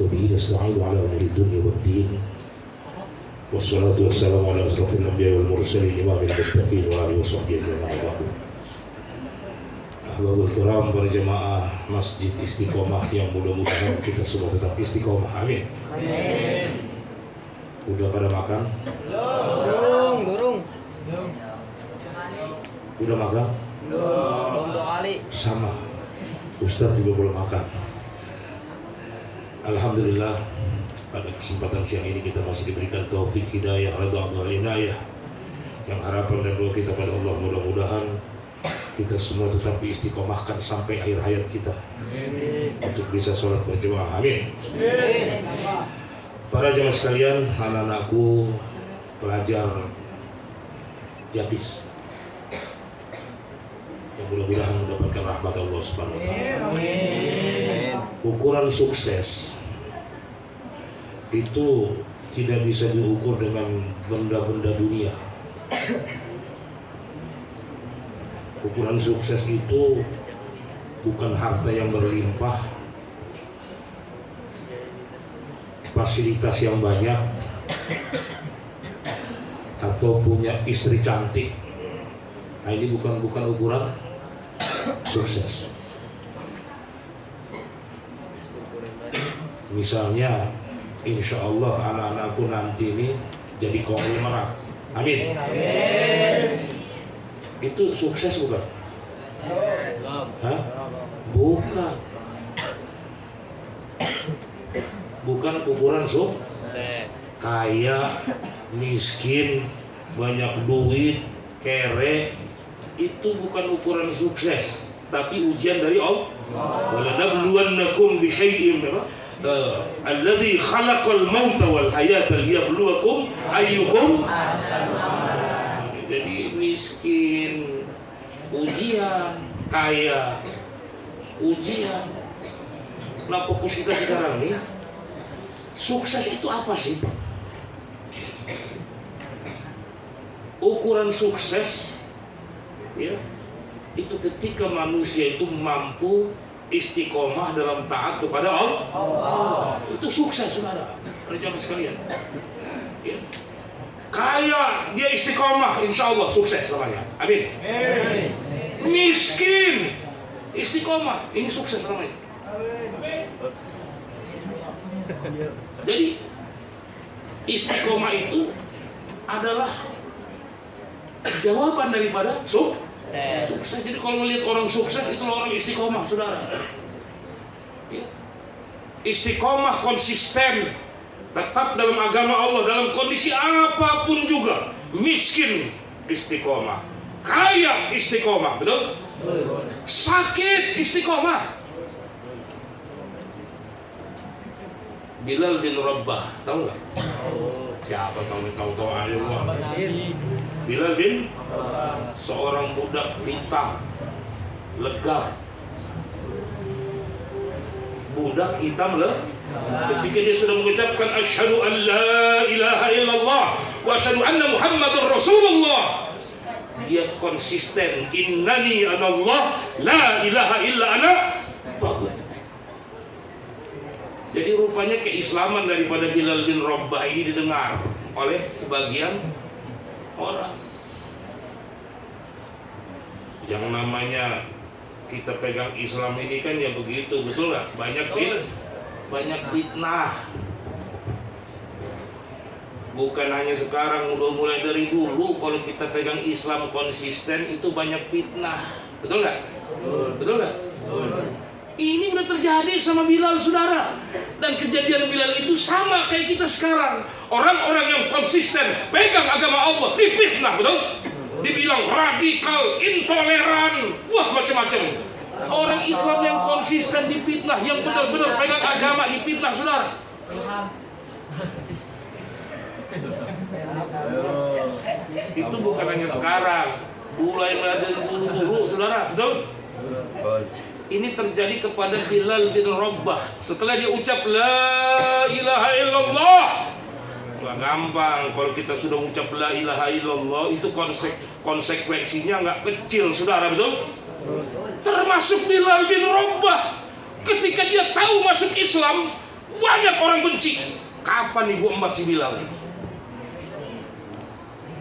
وبه نستعين على أمور الدنيا والدين والصلاة والسلام على أشرف الأنبياء والمرسلين إمام المتقين وآله وصحبه أجمعين. Ahbabul kiram, berjemaah Masjid Istiqomah yang mudah-mudahan kita semua tetap istiqomah. Amin. Amin. Udah pada makan? Burung. Udah makan? Belum 2 kali. Sama. Ustadz juga belum makan. Alhamdulillah, pada kesempatan siang ini kita masih diberikan taufik, hidayah, redha dan inayah. Yang harapan dan doa kita pada Allah, mudah-mudahan kita semua tetap diistiqomahkan sampai akhir hayat kita. Amin. Untuk bisa sholat berjamaah. Amin. Amin. Para jamaah sekalian, anak-anakku, pelajar Japis yang mudah-mudahan mendapatkan rahmat Allah Subhanahu wa taala. Amin. Ukuran sukses itu tidak bisa diukur dengan benda-benda dunia. Ukuran sukses itu bukan harta yang berlimpah, fasilitas yang banyak, atau punya istri cantik. Nah, ini bukan ukuran sukses. Misalnya, insya Allah anak-anakku nanti ini jadi konglomerat. Amin. Amin. Itu sukses bukan? Hah? Bukan. Bukan ukuran sukses. Kaya, miskin, banyak duit, kere, itu bukan ukuran sukses, tapi ujian dari Allah. Walanabluwannakum bisyai'in alladzi khalaqal mauta wal hayata liyabluwakum ayyukum ahsanu amala. Jadi miskin ujian, kaya ujian. Nah, fokus kita sekarang nih, sukses itu apa sih? Ukuran sukses ya, itu ketika manusia itu mampu istiqomah dalam taat kepada Allah. Itu sukses, saudara. Rekan sekalian. Ya. Kaya dia istiqomah, insya Allah sukses namanya. Amin. Miskin istiqomah, ini sukses namanya. Jadi istiqomah itu adalah jawaban daripada sukses. Jadi kalau melihat orang sukses, itulah orang istiqomah, saudara. Ya. Istiqomah konsisten, tetap dalam agama Allah dalam kondisi apapun juga. Miskin istiqomah, kaya istiqomah, betul? Sakit istiqomah. Bilal bin Rabah, tahu nggak? Siapa tahu ayo. Bilal bin seorang budak hitam, legam. Budak hitam ketika dia sudah mengucapkan asyhadu an la ilaha illallah wa asyhadu anna muhammadar rasulullah, dia konsisten, innani anallah la ilaha illa ana. Jadi rupanya keislaman daripada Bilal bin Rabah ini didengar oleh sebagian orang. Yang namanya kita pegang Islam ini kan ya begitu, betul nggak? Banyak fitnah. Bukan hanya sekarang, udah mulai dari dulu. Kalau kita pegang Islam konsisten itu banyak fitnah, betul nggak? Betul nggak? Ini udah terjadi sama Bilal, saudara. Dan kejadian Bilal itu sama kayak kita sekarang. Orang-orang yang konsisten pegang agama Allah difitnah, betul? Dibilang radikal, intoleran, wah macam-macam. Orang Islam yang konsisten difitnah, yang benar-benar pegang agama difitnah, saudara. Itu bukan hanya sekarang, mulai dari dulu-dulu, saudara, betul? Ini terjadi kepada Bilal bin Rabah. Setelah dia ucap la ilaha illallah, nggak gampang. Kalau kita sudah ucap la ilaha illallah, itu konsekuensinya nggak kecil, saudara, betul? Termasuk Bilal bin Rabah. Ketika dia tahu masuk Islam, Banyak orang benci. Kapan nih gua embat si Bilal?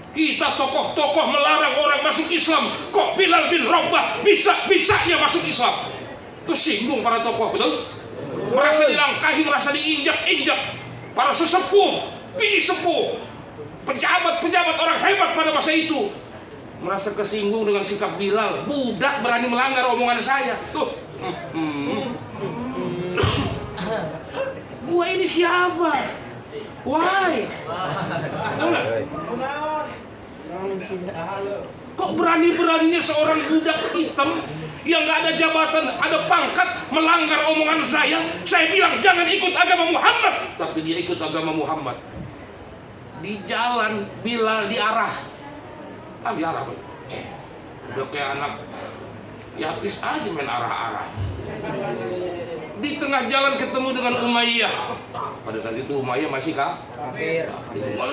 Kita tokoh-tokoh melarang orang masuk Islam, kok Bilal bin Rabah bisa-bisanya masuk Islam? Tersinggung para tokoh, betul? Merasa dilangkahi, merasa diinjak-injak. Para sesepuh, sepuh, pejabat-pejabat orang hebat pada masa itu merasa kesinggung dengan sikap Bilal. Budak berani melanggar omongan saya. Tuh. Gua ini siapa? Why? Kok berani-beraninya seorang budak hitam yang gak ada jabatan, ada pangkat, melanggar omongan saya? Saya bilang jangan ikut agama Muhammad, tapi dia ikut agama Muhammad. Di jalan Bilal diarah. Diarah apa? Udah kayak anak ya habis aja main arah-arah. Di tengah jalan ketemu dengan Umayyah. Pada saat itu Umayyah masih kafir.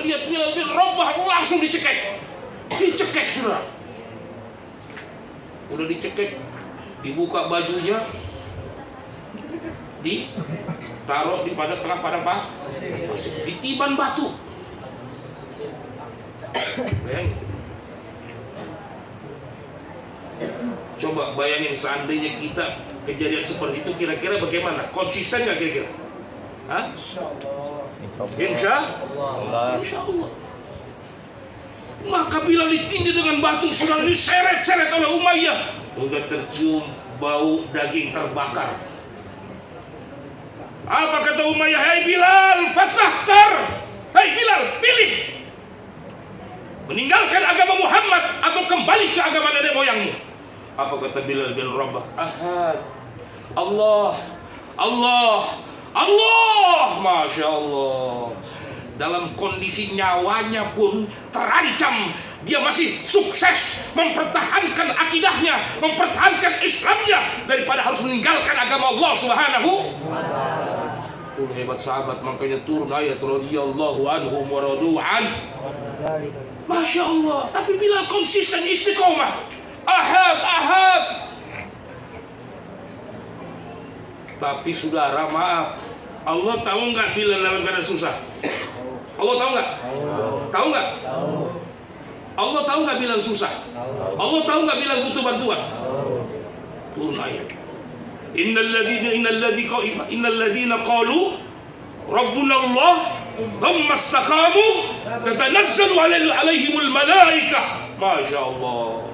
Lihat Bilal bin Rabah langsung dicekek. Dicekek sudah. Udah dicekek, dibuka bajunya, ditaruh di tengah padang pasir, ditiban batu. Bayangin. Coba bayangin seandainya kita kejadian seperti itu, kira-kira bagaimana? Konsisten nggak kira-kira? Hah? Insya Allah. Maka Bilal ditindih dengan batu, sudah diseret-seret oleh Umayyah. Sudah tercium bau daging terbakar. Apa kata Umayyah? Hai Bilal, fatahtar. Hai Bilal, pilih. Meninggalkan agama Muhammad atau kembali ke agama nenek moyangmu. Apa kata Bilal bin Rabah? Ahad. Allah. Masya Allah. Dalam kondisi nyawanya pun terancam, dia masih sukses mempertahankan akidahnya, mempertahankan Islamnya daripada harus meninggalkan agama Allah Subhanahu. Itu hebat sahabat, makanya turun ayat radhiyallahu anhum wa radu an. Masya Allah. Tapi Bilal konsisten istiqomah. Ahad. Tapi saudara, maaf, Allah tahu nggak Bilal dalam keadaan susah? Allah tahu nggak? Tahu nggak? Allah tahu nggak Bilal susah? Allah tahu nggak Bilal butuh bantuan? Turun ayat. Innal ladzina qalu Rabbuna Allah thumma istaqamu tatanazzalu alaihimul malaikah. Masya Allah.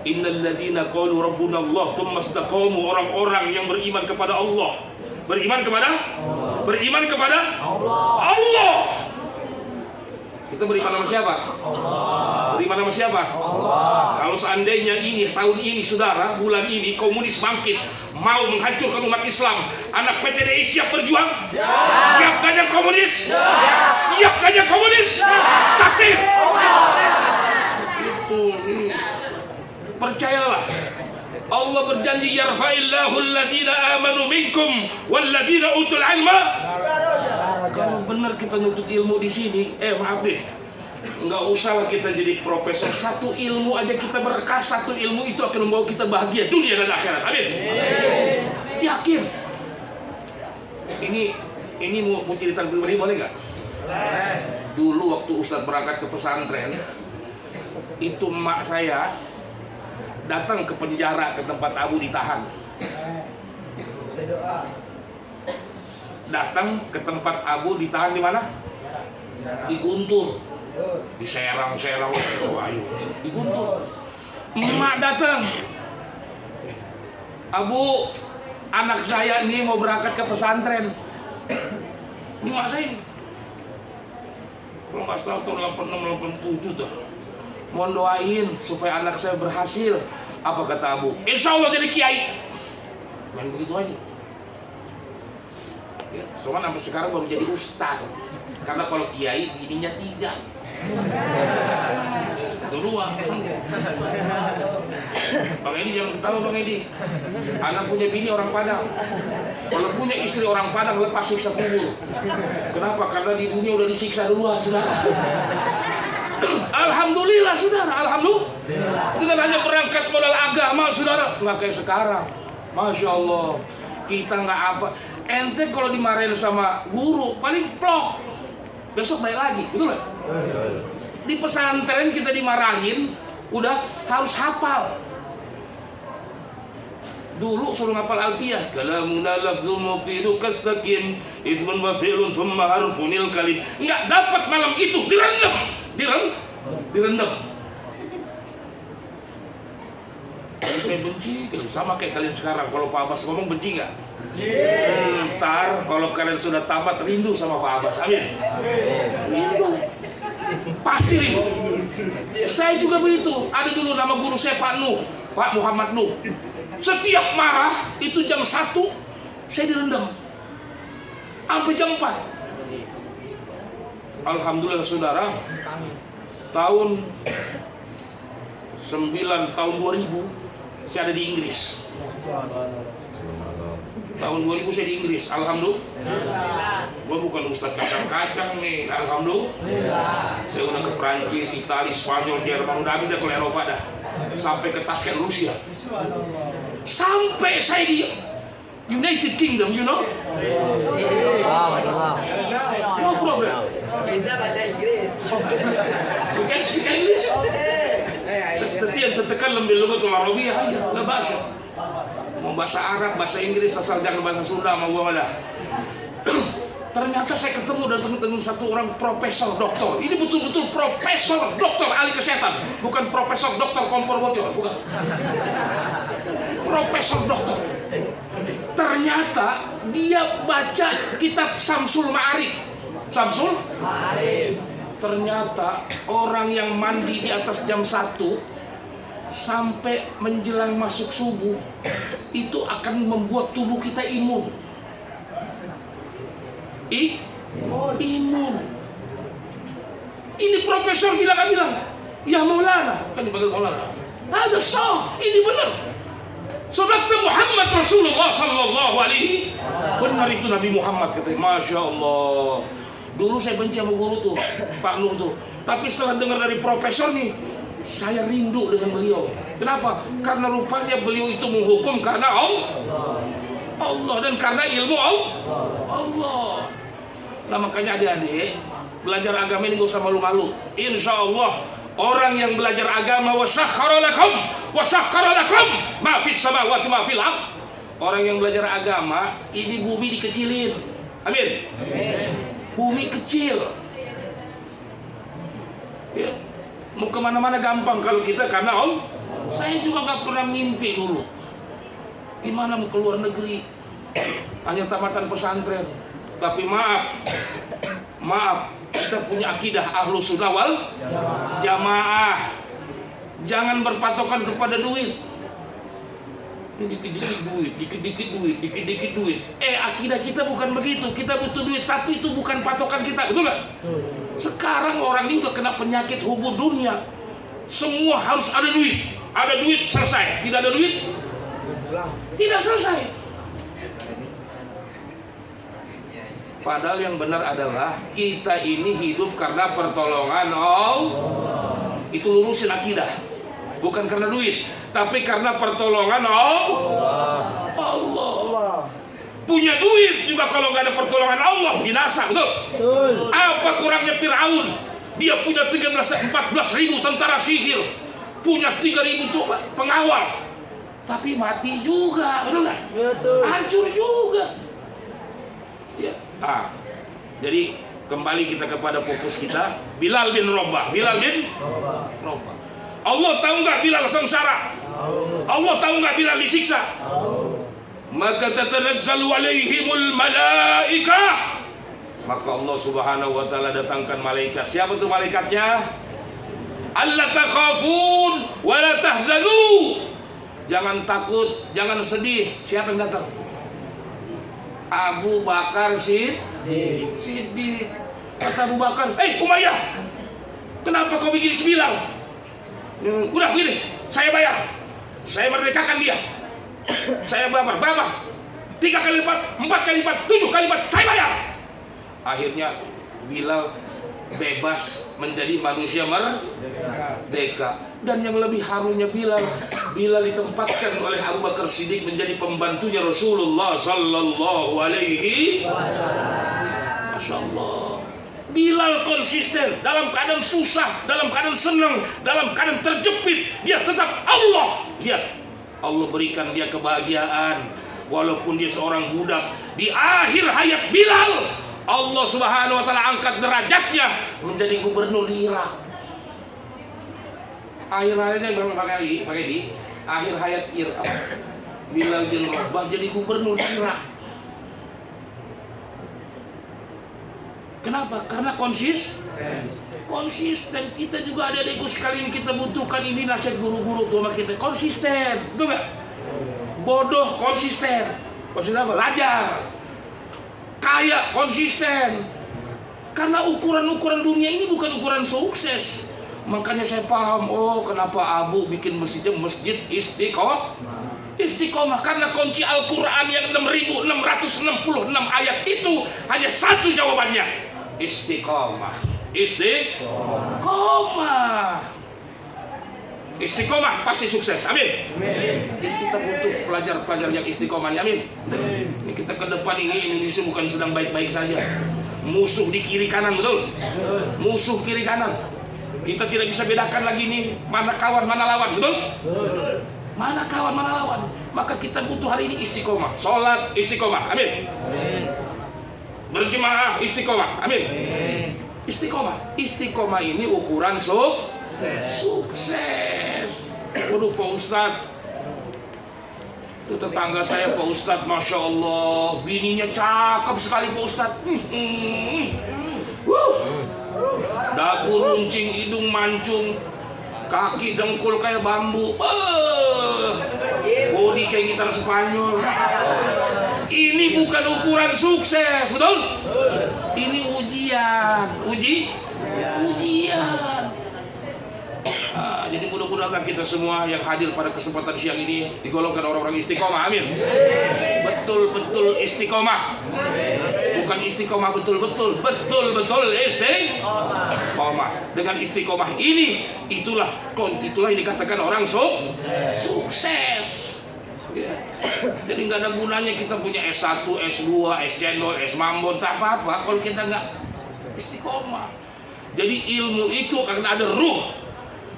Innal ladzina qalu Rabbuna Allah thumma istaqamu, orang-orang yang beriman kepada Allah. Beriman kepada Allah. Kita beriman sama siapa? Allah. Beriman sama siapa? Allah. Kalau seandainya tahun ini saudara, bulan ini komunis bangkit, mau menghancurkan umat Islam, anak PTDI siap berjuang? Siap gak yang komunis? Siap gak yang komunis? Takbir. Itu percayalah, Allah berjanji yarfa'illahu alladhina amanu minkum walladhina utul ilma. Kalau benar kita nuntut ilmu di sini, maaf deh, nggak usahlah kita jadi profesor. Satu ilmu aja kita berkah, satu ilmu itu akan membawa kita bahagia dunia dan akhirat. Amin. Yakin. Ini mau cerita pribadi boleh nggak? Dulu waktu Ustadz berangkat ke pesantren, itu emak saya datang ke penjara, ke tempat Abu ditahan. Datang ke tempat Abu ditahan di mana? Di Guntur. Di Serang, di Guntur. Emak datang. Abu, anak saya ini mau berangkat ke pesantren. Ini emak saya ini. Kalau nggak salah tahun 86, 87 tuh. Mohon doain supaya anak saya berhasil. Apa kata Abu? Insya Allah jadi kiai. Main begitu aja. Ya, soalnya sampai sekarang baru jadi ustaz. Karena kalau kiai ininya 3. Dua. Bang Edi jangan ketawa Bang Edi. Anak punya bini orang Padang. Kalau punya istri orang Padang lepas siksa kubur. Kenapa? Karena di dunia udah disiksa duluan, saudara. Alhamdulillah saudara, alhamdulillah. Dengan hanya berangkat modal agama saudara, nggak kayak sekarang. Masya Allah, kita nggak apa. Ente kalau dimarahin sama guru paling plok, besok baik lagi, betul nggak? Di pesantren kita dimarahin, udah harus hafal. Dulu suruh ngapal alfiyah, kalamuna lafzul mufidu kastaqim ismun wa fi'lun thumma harfunil kalim. Enggak dapat malam itu, direndam. Saya benci, sama kayak kalian sekarang. Kalau Pak Abbas ngomong benci nggak? Ntar kalau kalian sudah tamat rindu sama Pak Abbas, amin. Rindu, pasti rindu. Saya juga begitu. Ada dulu nama guru saya Pak Nuh, Pak Muhammad Nuh. Setiap marah itu jam 1 saya direndam sampai jam 4. Alhamdulillah saudara, tahun 2000 saya ada di Inggris. Tahun 2000 saya di Inggris, alhamdulillah. Gua bukan ustadz kacang-kacang nih, alhamdulillah. Saya udah ke Prancis, Italia, Spanyol, Jerman, udah habis dah ke Eropa dah. Sampai ke Tashkent, Rusia. Sampai saya di United Kingdom, you know? No problem. Bisa bahasa Inggris. You can speak English? تستطيع أن تتكلم باللغة العربية لا بأس. Mau bahasa Arab, bahasa Inggris, asal jangan bahasa Sunda mau gua malah. Ternyata saya ketemu dengan satu orang profesor doktor. Ini betul-betul profesor doktor ahli kesehatan, bukan profesor doktor kompor bocor, bukan. Profesor doktor. Ternyata dia baca kitab Samsul Ma'arif. Samsul Ma'arif. Ternyata orang yang mandi di atas jam 1 sampai menjelang masuk subuh itu akan membuat tubuh kita imun. Imun. Ini profesor bilang, ya Maulana, kan dipanggil Maulana. Ada sah, ini benar. Sadaqta Muhammad Rasulullah sallallahu alaihi benar itu Nabi Muhammad, kata. Masya Allah. Dulu saya benci sama guru tuh, Pak Nuh tuh. Tapi setelah dengar dari profesor nih, saya rindu dengan beliau. Kenapa? Karena rupanya beliau itu menghukum karena Allah dan karena ilmu Allah. Nah makanya adik-adik, belajar agama ini gak usah malu-malu. Insya Allah orang yang belajar agama wasakhkhara lakum ma fis samawati ma fil ardh. Orang yang belajar agama, ini bumi dikecilin. Amin. Bumi kecil. Ya. Mau kemana-mana gampang kalau kita karena Allah. Saya juga nggak pernah mimpi dulu. Gimana mau keluar negeri? Hanya tamatan pesantren. Tapi maaf, kita punya akidah Ahlus Sunnah wal Jamaah. Jangan berpatokan kepada duit. Dikit-dikit duit. Akidah kita bukan begitu. Kita butuh duit, tapi itu bukan patokan kita, betul nggak? Sekarang orang ini udah kena penyakit hubud dunia. Semua harus ada duit. Ada duit selesai. Tidak ada duit, tidak selesai. Padahal yang benar adalah kita ini hidup karena pertolongan Allah. Itu lurusin akidah. Bukan karena duit, tapi karena pertolongan Allah. Punya duit juga kalau nggak ada pertolongan Allah binasa, betul? Apa kurangnya Fir'aun? Dia punya 14 ribu tentara sihir, punya 3.000 tuh pengawal, tapi mati juga, betul nggak? Hancur juga. Ya. Jadi kembali kita kepada fokus kita. Bilal bin Rabah. Allah tahu nggak Bilal sengsara? Allah tahu nggak Bilal disiksa? Maka tatanazzalu alaihimul malaikah. Maka Allah Subhanahu wa taala datangkan malaikat. Siapa tuh malaikatnya? Alla takhafun wa la tahzanu. Jangan takut, jangan sedih. Siapa yang datang? Abu Bakar Siddiq. Kata Abu Bakar, Umayyah, kenapa kau bikin sembilan? Udah begini, saya bayar. Saya merdekakan dia. Saya berapa? 3 kali lipat, 4 kali lipat, 7 kali lipat, saya bayar. Akhirnya Bilal bebas menjadi manusia merdeka. Dan yang lebih harunya Bilal ditempatkan oleh Abu Bakar Siddiq menjadi pembantunya Rasulullah sallallahu alaihi wasallam. Masya Allah. Bilal konsisten dalam keadaan susah, dalam keadaan senang, dalam keadaan terjepit, dia tetap Allah. Lihat, Allah berikan dia kebahagiaan walaupun dia seorang budak. Di akhir hayat Bilal, Allah Subhanahu wa taala angkat derajatnya menjadi gubernur di Irak. Akhir hayatnya pakai di akhir hayat Irak, Bilal bin Rabah jadi gubernur di Irak. Kenapa? Karena konsisten. Kita juga ada ego sekali ini, kita butuhkan ini nasihat guru-guru tua kita. Konsisten, betul nggak? Bodoh konsisten. Konsisten apa? Belajar. Kaya konsisten. Karena ukuran-ukuran dunia ini bukan ukuran sukses. Makanya saya paham, oh kenapa Abu bikin masjid Istiqomah. Karena kunci Al-Quran yang 6.666 ayat itu hanya satu jawabannya. Istiqomah. Istiqomah pasti sukses, amin. Jadi kita butuh pelajar-pelajar yang istiqomah, amin. Ini kita ke depan ini Indonesia bukan sedang baik-baik saja. Musuh di kiri kanan, betul? Musuh kiri kanan. Kita tidak bisa bedakan lagi nih mana kawan mana lawan, betul? Mana kawan mana lawan. Maka kita butuh hari ini istiqomah. Sholat istiqomah, amin. Berjemaah istiqomah, amin. Istiqomah ini ukuran sukses. Waduh Pak Ustadz, itu tetangga saya Pak Ustadz, Masya Allah, bininya cakep sekali Pak Ustadz. Dagu runcing, hidung mancung, kaki dengkul kayak bambu, body kayak gitar Spanyol. Ini bukan ukuran sukses, betul? Ini ujian. Jadi mudah-mudahan kita semua yang hadir pada kesempatan siang ini digolongkan orang-orang istiqomah, amin. Betul-betul istiqomah. Bukan istiqomah betul-betul istiqomah. Dengan istiqomah ini itulah yang dikatakan orang sukses. Jadi nggak ada gunanya kita punya S1, S2, S Cendol, S Mambon, tak apa-apa kalau kita nggak istiqomah. Jadi ilmu itu akan ada ruh.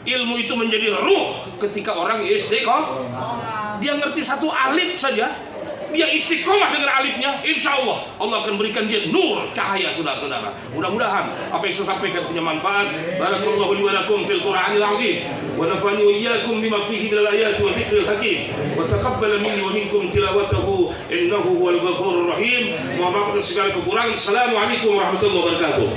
Ilmu itu menjadi ruh ketika orang istiqomah. Dia ngerti satu alif saja, dia istiqomah dengan alifnya, insya Allah Allah akan berikan dia nur, cahaya, saudara-saudara. Mudah-mudahan apa yang saya sampaikan punya manfaat. Barakallahu li wa lakum fil Qur'anil azim wa nafa'ani wa iyyakum bima fihi minal ayati wa dzikril hakim wa taqabbala minni wa minkum tilawatahu innahu huwal ghafurur rahim. Mohon maaf atas segala kekurangan. Assalamualaikum warahmatullahi wabarakatuh.